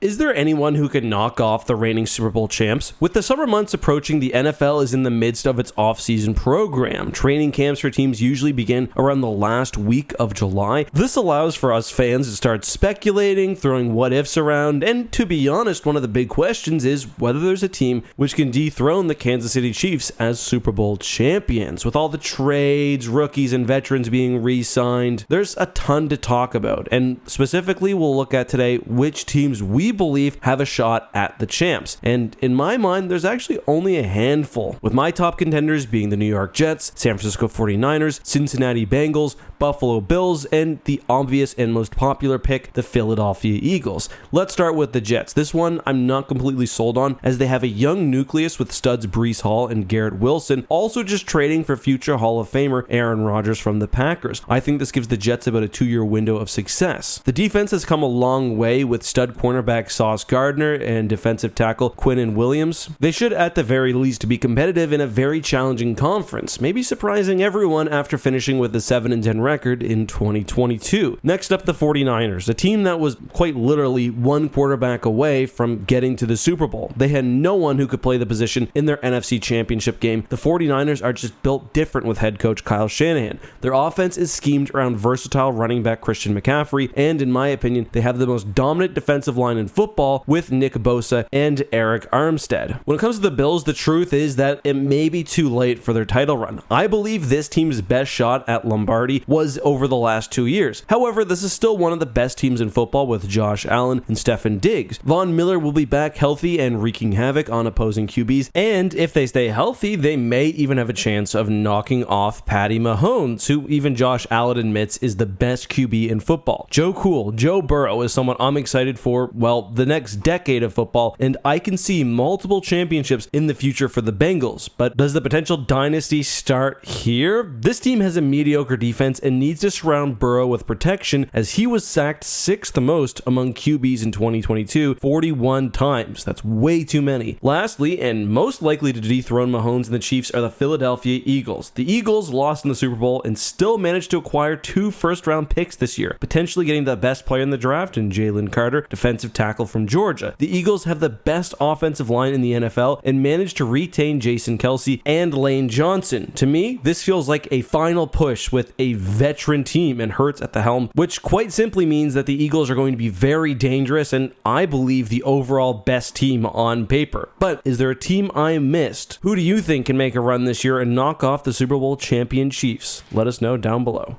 Is there anyone who can knock off the reigning Super Bowl champs? With the summer months approaching, the NFL is in the midst of its off-season program. Training camps for teams usually begin around the last week of July. This allows for us fans to start speculating, throwing what-ifs around, and to be honest, one of the big questions is whether there's a team which can dethrone the Kansas City Chiefs as Super Bowl champions. With all the trades, rookies, and veterans being re-signed, there's a ton to talk about, and specifically we'll look at today which teams we believe have a shot at the champs. And in my mind, there's actually only a handful, with my top contenders being the New York Jets, San Francisco 49ers, Cincinnati Bengals, Buffalo Bills, and the obvious and most popular pick, the Philadelphia Eagles. Let's start with the Jets. This one I'm not completely sold on, as they have a young nucleus with studs Breece Hall and Garrett Wilson, also just trading for future Hall of Famer Aaron Rodgers from the Packers. I think this gives the Jets about a 2-year window of success. The defense has come a long way with stud cornerback Sauce Gardner and defensive tackle Quinnen Williams. They should at the very least be competitive in a very challenging conference, maybe surprising everyone after finishing with a 7-10 record in 2022. Next up, the 49ers, a team that was quite literally one quarterback away from getting to the Super Bowl. They had no one who could play the position in their NFC Championship game. The 49ers are just built different with head coach Kyle Shanahan. Their offense is schemed around versatile running back Christian McCaffrey, and in my opinion, they have the most dominant defensive line in football with Nick Bosa and Eric Armstead. When it comes to the Bills, the truth is that it may be too late for their title run. I believe this team's best shot at Lombardi was over the last 2 years. However, this is still one of the best teams in football with Josh Allen and Stefon Diggs. Von Miller will be back healthy and wreaking havoc on opposing QBs, and if they stay healthy, they may even have a chance of knocking off Patty Mahomes, who even Josh Allen admits is the best QB in football. Joe Cool, Joe Burrow is someone I'm excited for, well, the next decade of football, and I can see multiple championships in the future for the Bengals. But does the potential dynasty start here? This team has a mediocre defense and needs to surround Burrow with protection, as he was sacked 6th most among QBs in 2022, 41 times. That's way too many. Lastly, and most likely to dethrone Mahomes and the Chiefs, are the Philadelphia Eagles. The Eagles lost in the Super Bowl and still managed to acquire 2 first-round picks this year, potentially getting the best player in the draft in Jalen Carter, defensive tackle from Georgia. The Eagles have the best offensive line in the NFL and managed to retain Jason Kelce and Lane Johnson. To me, this feels like a final push with a veteran team and Hurts at the helm, which quite simply means that the Eagles are going to be very dangerous and I believe the overall best team on paper. But is there a team I missed? Who do you think can make a run this year and knock off the Super Bowl champion Chiefs? Let us know down below.